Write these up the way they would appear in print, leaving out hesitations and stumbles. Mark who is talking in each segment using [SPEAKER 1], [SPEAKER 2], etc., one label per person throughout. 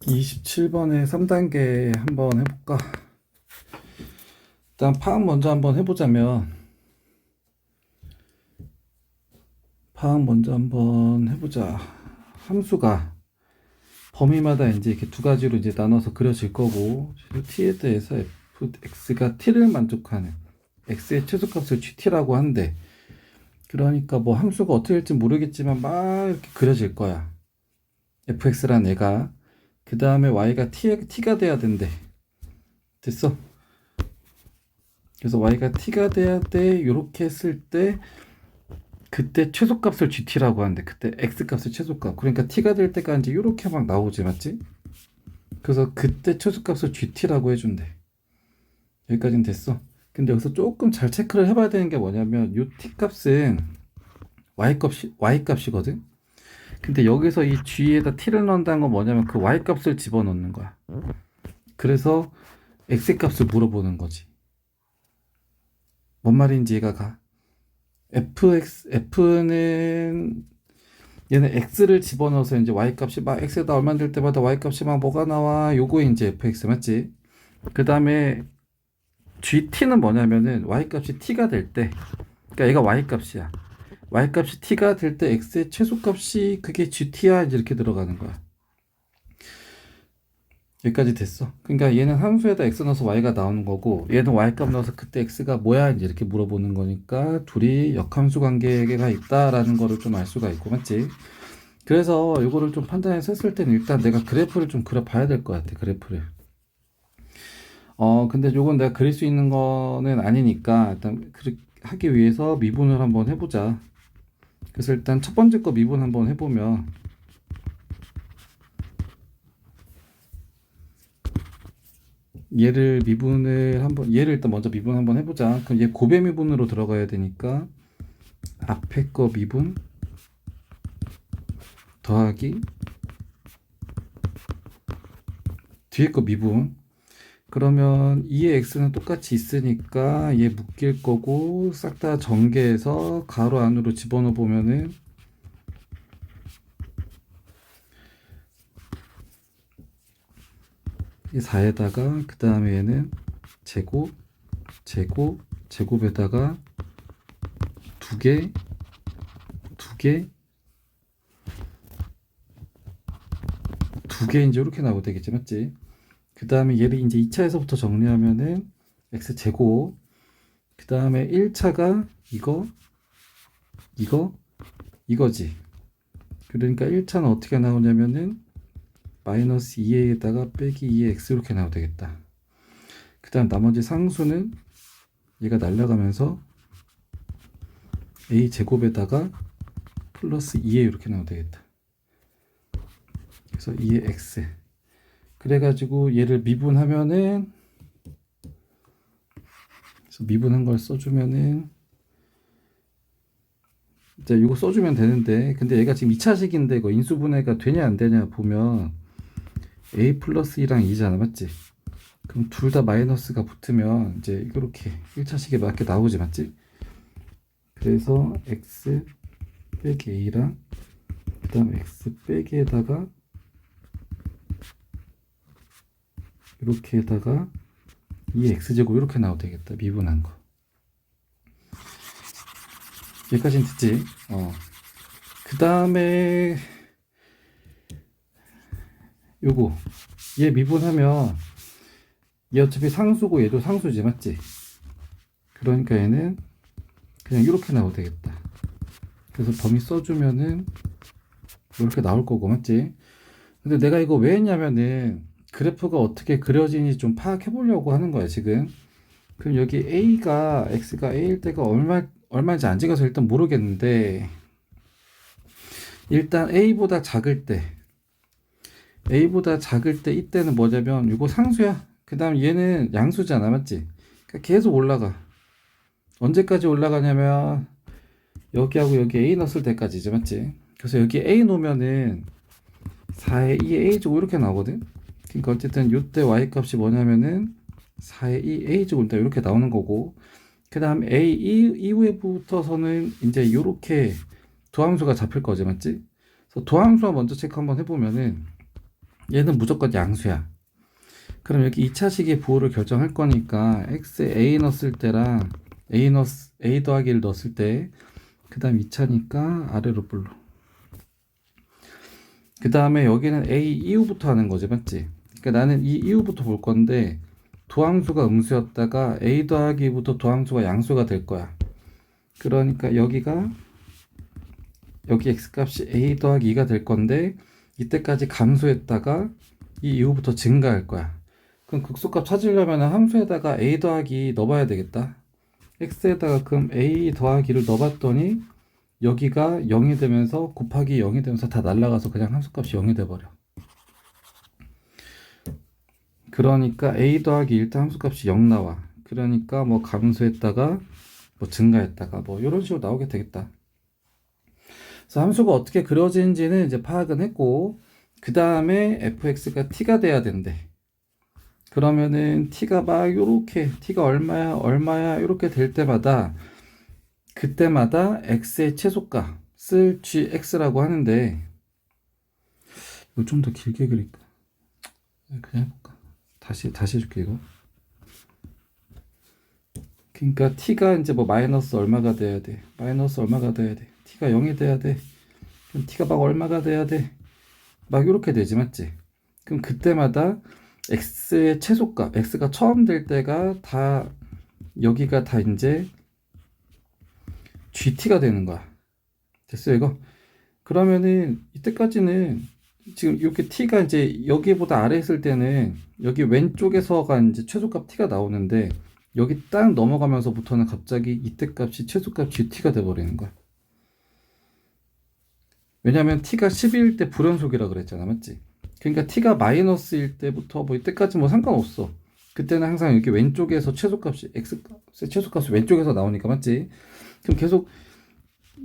[SPEAKER 1] 27번에 3단계 한번 해볼까? 일단 파악 먼저 한번 해보자면, 파악 먼저 한번 해보자. 함수가 범위마다 이제 이렇게 두 가지로 이제 나눠서 그려질 거고, t에 대해서 fx가 t를 만족하는 x의 최소값을 gt라고 한대. 그러니까 뭐 함수가 어떻게 될지 모르겠지만 막 이렇게 그려질 거야. fx란 애가. 그 다음에 y가 t가 돼야 된대. 됐어? 그래서 y가 t가 돼야 돼. 요렇게 했을 때 그때 최소값을 gt라고 하는데, 그때 x값의 최소값, 그러니까 t가 될 때까지 이제 요렇게 막 나오지, 맞지? 그래서 그때 최소값을 gt라고 해준대. 여기까지는 됐어. 근데 여기서 조금 잘 체크를 해봐야 되는 게 뭐냐면, 요 t값은 y값이거든. 근데 여기서 이 g에다 t를 넣는다는 건 뭐냐면 그 y값을 집어넣는 거야. 그래서 x값을 물어보는 거지. 뭔 말인지 이해가 가? f는 얘는 x를 집어넣어서 이제 y값이 막 x에다 얼마 될 때마다 y값이 막 뭐가 나와, 요거 이제 fx 맞지? 그 다음에 gt는 뭐냐면은 y값이 t가 될 때, 그러니까 얘가 y값이야. y값이 t가 될 때 x의 최소값이 그게 gt야, 이제 이렇게 들어가는 거야. 여기까지 됐어. 그러니까 얘는 함수에다 x 넣어서 y가 나오는 거고, 얘는 y값 넣어서 그때 x가 뭐야, 이제 이렇게 물어보는 거니까 둘이 역함수 관계가 있다라는 거를 좀 알 수가 있고, 맞지? 그래서 이거를 좀 판단해서 했을 때는 일단 내가 그래프를 좀 그려봐야 될 것 같아, 그래프를. 근데 요건 내가 그릴 수 있는 거는 아니니까 일단 하기 위해서 미분을 한번 해보자. 그래서 일단 첫 번째 거 미분 한번 해보면, 얘를 일단 먼저 미분 한번 해보자. 그럼 얘 고배 미분으로 들어가야 되니까 앞에 거 미분 더하기 뒤에 거 미분. 그러면 2의 x는 똑같이 있으니까 얘 묶일 거고, 싹 다 전개해서 가로 안으로 집어넣어 보면은 이 4에다가 그 다음에 얘는 제곱에다가 두 개, 이제 이렇게 나오게 되겠지, 맞지? 그 다음에 얘를 이제 2차에서부터 정리하면은 x제곱, 그 다음에 1차가 이거지. 그러니까 1차는 어떻게 나오냐면은 마이너스 2a에다가 빼기 2의 x 이렇게 나오게 되겠다. 그 다음 나머지 상수는 얘가 날라가면서 a 제곱에다가 플러스 2a 이렇게 나오게 되겠다. 그래서 2의 x. 그래가지고 얘를 미분하면은, 그래서 미분한 걸 써주면은, 이제 이거 써주면 되는데, 근데 얘가 지금 2차식인데 이거 인수분해가 되냐 안 되냐 보면 a 플러스 2랑 2잖아, 맞지? 그럼 둘 다 마이너스가 붙으면 이제 이렇게 1차식에 맞게 나오지, 맞지? 그래서 x 빼기 a랑 그 다음 x 빼기에다가 이렇게에다가 2x제곱 이렇게 나오면 되겠다, 미분한 거. 여기까지는 듣지? 그 다음에 요거 얘 미분하면 얘 어차피 상수고 얘도 상수지, 맞지? 그러니까 얘는 그냥 이렇게 나오면 되겠다. 그래서 범위 써주면은 이렇게 나올 거고, 맞지? 근데 내가 이거 왜 했냐면은 그래프가 어떻게 그려지는지 좀 파악해 보려고 하는 거야, 지금. 그럼 여기 x가 a일 때가 얼마인지 안 찍어서 일단 모르겠는데, 일단 a보다 작을 때 이때는 뭐냐면 이거 상수야. 그 다음 얘는 양수잖아, 맞지? 그러니까 계속 올라가. 언제까지 올라가냐면 여기하고 여기 a 넣었을 때까지지, 맞지? 그래서 여기 a 놓으면은 4의 2 a제곱 이렇게 나오거든. 그러니까 어쨌든 이때 y 값이 뭐냐면은 4의 2 a제곱 이렇게 나오는 거고, 그 다음 a 이후에 붙어서는 이제 이렇게 도함수가 잡힐 거지, 맞지? 그래서 도함수와 먼저 체크 한번 해보면은 얘는 무조건 양수야. 그럼 여기 2차식의 부호를 결정할 거니까 x에 a 넣었을 때랑 a 더하기 1 넣었을 때 그 다음 2차니까 아래로 불러. 그 다음에 여기는 a 이후부터 하는 거지, 맞지? 그러니까 나는 이 이후부터 볼 건데 도함수가 음수였다가 a 더하기부터 도함수가 양수가 될 거야. 그러니까 여기 x값이 a 더하기 2가 될 건데 이때까지 감소했다가 이 이후부터 증가할 거야. 그럼 극소값 찾으려면 함수에다가 a 더하기 넣어봐야 되겠다. x에다가 그럼 a 더하기를 넣어봤더니 여기가 0이 되면서 곱하기 0이 되면서 다 날라가서 그냥 함수값이 0이 돼버려. 그러니까 a 더하기 일단 함수값이 0 나와. 그러니까 뭐 감소했다가 뭐 증가했다가 뭐 이런 식으로 나오게 되겠다. 그래서 함수가 어떻게 그려지는지는 이제 파악은 했고, 그 다음에 fx가 t가 돼야 된대. 그러면은 t가 막 요렇게 t가 얼마야 요렇게 될 때마다 그때마다 x의 최소값을 gx라고 하는데, 이거 좀 더 길게 그릴까? 그냥 해볼까? 다시 해줄게 이거. 그러니까 t가 이제 뭐 마이너스 얼마가 돼야 돼? 마이너스 얼마가 돼야 돼? t가 0이 돼야 돼. 그럼 t가 막 얼마가 돼야 돼? 막 이렇게 되지, 맞지? 그럼 그때마다 x의 최소값, x가 처음 될 때가 다 여기가 다 이제 gt가 되는 거야. 됐어요, 이거? 그러면은 이때까지는 지금 이렇게 t가 이제 여기보다 아래 있을 때는 여기 왼쪽에서가 이제 최소값 t가 나오는데 여기 딱 넘어가면서부터는 갑자기 이때 값이 최소값 gt가 돼버리는 거야. 왜냐면 t가 12일 때 불연속이라 그랬잖아, 맞지? 그러니까 t가 마이너스일 때부터 뭐 이때까지 뭐 상관없어. 그때는 항상 여기 왼쪽에서 최소값이 x값의 최소값이 왼쪽에서 나오니까, 맞지? 그럼 계속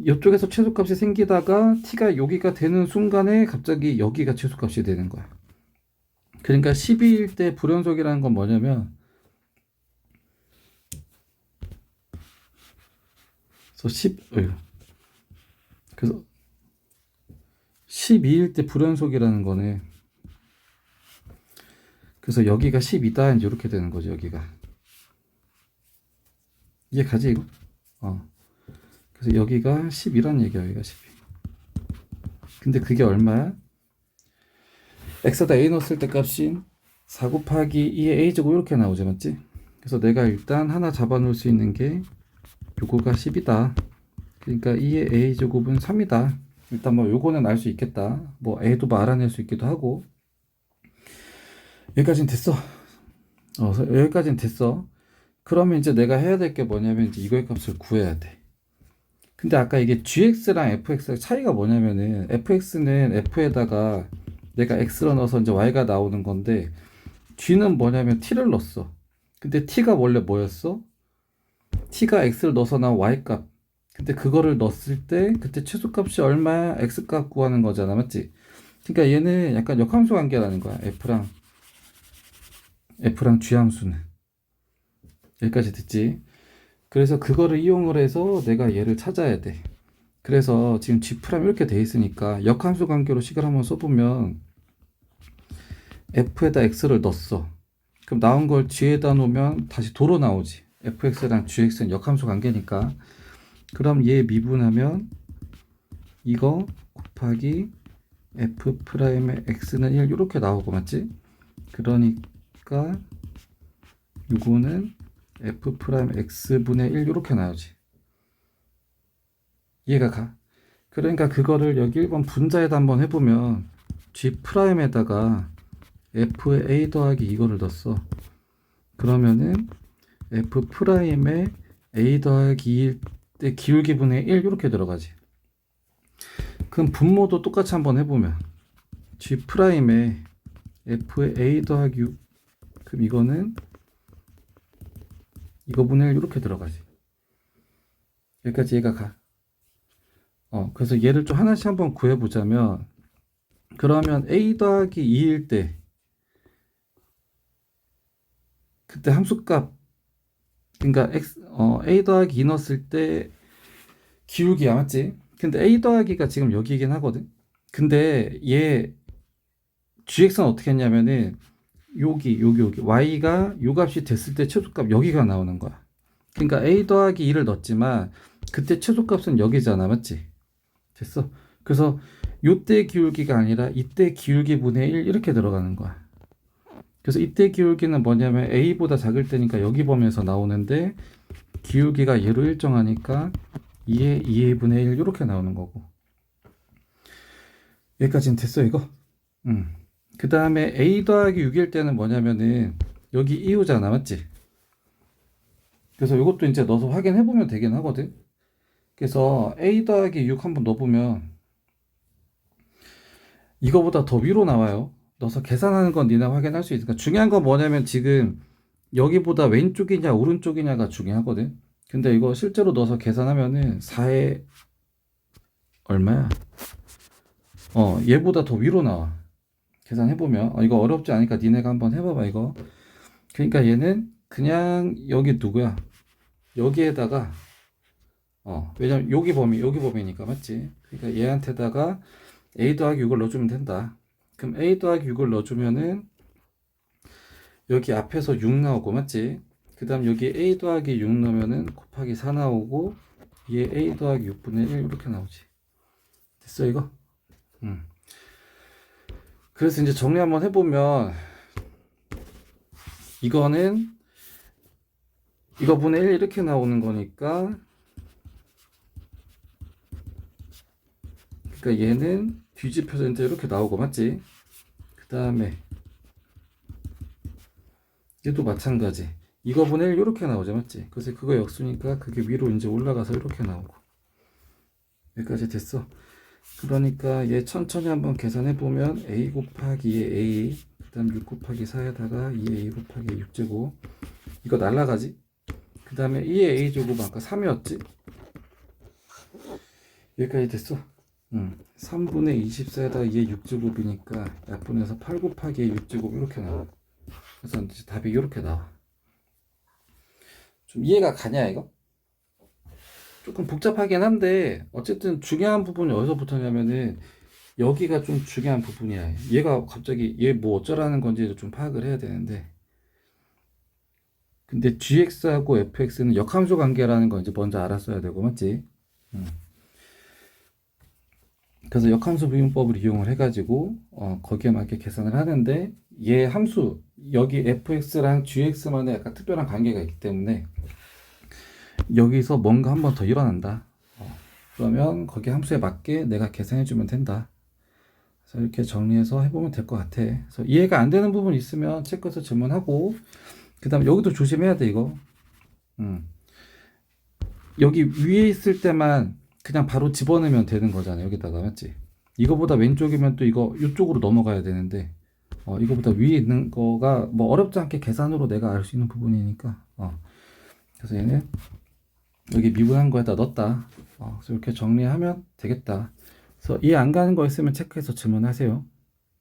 [SPEAKER 1] 이쪽에서 최소값이 생기다가 t가 여기가 되는 순간에 갑자기 여기가 최소값이 되는 거야. 그러니까 12일 때 불연속이라는 건 뭐냐면, 그래서 12일 때 불연속이라는 거네. 그래서 여기가 12다 이제 이렇게 되는 거죠. 여기가 이해 가지 이거? 그래서 여기가 10이란 얘기야. 여기가 12. 근데 그게 얼마야? x에다 a 넣었을 때 값인 4 곱하기 2의 a제곱 이렇게 나오죠, 맞지? 그래서 내가 일단 하나 잡아 놓을 수 있는 게 요거가 10이다. 그러니까 2의 a제곱은 3이다. 일단 뭐 요거는 알 수 있겠다. 뭐 a도 뭐 알아낼 수 있기도 하고. 여기까지는 됐어. 여기까지는 됐어. 그러면 이제 내가 해야 될 게 뭐냐면 이제 이거의 값을 구해야 돼. 근데 아까 이게 gx랑 fx의 차이가 뭐냐면은 fx는 f에다가 내가 x를 넣어서 이제 y가 나오는 건데 g는 뭐냐면 t를 넣었어. 근데 t가 원래 뭐였어? t가 x를 넣어서 나온 y값. 근데 그거를 넣었을 때 그때 최소값이 얼마야? x값 구하는 거잖아, 맞지? 그러니까 얘는 약간 역함수 관계라는 거야. f랑 g 함수는. 여기까지 됐지? 그래서 그거를 이용을 해서 내가 얘를 찾아야 돼. 그래서 지금 g' 이렇게 돼 있으니까 역함수 관계로 식을 한번 써보면 f에다 x를 넣었어. 그럼 나온 걸 g에다 놓으면 다시 도로 나오지. fx랑 gx는 역함수 관계니까. 그럼 얘 미분하면 이거 곱하기 f'의 x는 1 이렇게 나오고, 맞지? 그러니까 요거는 f'x분의 1 이렇게 나오지. 이해가 가? 그러니까 그거를 여기 1번 분자에다 한번 해보면 g'에다가 f의 a 더하기 이거를 넣었어. 그러면은 f'의 a 더하기 2일 때 기울기분의 1 이렇게 들어가지. 그럼 분모도 똑같이 한번 해보면 g'의 f의 a 더하기 6, 그럼 이거는 이거분의 1 이렇게 들어가지. 여기까지 얘가 가. 그래서 얘를 좀 하나씩 한번 구해보자면, 그러면 a 더하기 2일 때 그때 함수값, 그러니까 a 더하기 2 넣었을 때 기울기야, 맞지? 근데 a 더하기가 지금 여기긴 하거든. 근데 얘 gx는 어떻게 했냐면은 여기 y가 요 값이 됐을 때 최소값 여기가 나오는 거야. 그러니까 a 더하기 2를 넣었지만 그때 최소값은 여기잖아, 맞지? 됐어. 그래서 요때 기울기가 아니라 이때 기울기 분의 1 이렇게 들어가는 거야. 그래서 이때 기울기는 뭐냐면 a보다 작을 때니까 여기 범위에서 나오는데 기울기가 얘로 일정하니까 2의 분의 1 이렇게 나오는 거고. 여기까지는 됐어 이거. 그 다음에 a 더하기 6일 때는 뭐냐면은 여기 이유잖아, 맞지? 그래서 이것도 이제 넣어서 확인해 보면 되긴 하거든. 그래서 a 더하기 6 한번 넣어보면 이거보다 더 위로 나와요. 넣어서 계산하는 건 니네 확인할 수 있으니까. 중요한 건 뭐냐면 지금 여기보다 왼쪽이냐 오른쪽이냐가 중요하거든. 근데 이거 실제로 넣어서 계산하면은 4에 얼마야? 얘보다 더 위로 나와. 계산해보면. 이거 어렵지 않으니까 니네가 한번 해봐봐 이거. 그러니까 얘는 그냥 여기 누구야? 여기에다가 왜냐면 여기 범위니까, 맞지? 그러니까 얘한테다가 a 더하기 6을 넣어주면 된다. 그럼 a 더하기 6을 넣어주면은 여기 앞에서 6 나오고, 맞지? 그 다음 여기 a 더하기 6 넣으면은 곱하기 4 나오고 얘 a 더하기 6분의 1 이렇게 나오지. 됐어 이거? 그래서 이제 정리 한번 해보면 이거는 이거 분의 1 이렇게 나오는 거니까, 그러니까 얘는 뒤집혀서 이제 이렇게 나오고, 맞지? 그 다음에 얘도 마찬가지. 이거 분의 1 이렇게 나오죠, 맞지? 그래서 그거 역수니까 그게 위로 이제 올라가서 이렇게 나오고. 여기까지 됐어. 그러니까 얘 천천히 한번 계산해 보면 a 곱하기 2의 a, 그 다음 6 곱하기 4에다가 2의 a 곱하기 6제곱, 이거 날라가지? 그 다음에 2의 a 제곱 아까 3이었지? 여기까지 됐어. 3분의 24에다가 2의 6제곱이니까 약분해서 8 곱하기 2의 6제곱 이렇게 나와. 그래서 이제 답이 이렇게 나와. 좀 이해가 가냐 이거? 조금 복잡하긴 한데 어쨌든 중요한 부분이 어디서부터냐면은 여기가 좀 중요한 부분이야. 얘가 갑자기 얘 뭐 어쩌라는 건지도 좀 파악을 해야 되는데, 근데 gx하고 fx는 역함수 관계라는 거 이제 먼저 알았어야 되고, 맞지? 그래서 역함수 부용법을 이용을 해가지고 거기에 맞게 계산을 하는데, 얘 함수 여기 fx랑 gx만의 약간 특별한 관계가 있기 때문에 여기서 뭔가 한 번 더 일어난다. 그러면 거기 함수에 맞게 내가 계산해주면 된다. 그래서 이렇게 정리해서 해보면 될 것 같아. 그래서 이해가 안 되는 부분 있으면 체크해서 질문하고, 그 다음에 여기도 조심해야 돼 이거. 여기 위에 있을 때만 그냥 바로 집어넣으면 되는 거잖아 여기다가, 맞지? 이거보다 왼쪽이면 또 이거 이쪽으로 넘어가야 되는데 이거보다 위에 있는 거가 뭐 어렵지 않게 계산으로 내가 알 수 있는 부분이니까 그래서 얘는 여기 미분한 거에다 넣었다. 그래서 이렇게 정리하면 되겠다. 그래서 이해 안 가는 거 있으면 체크해서 질문하세요.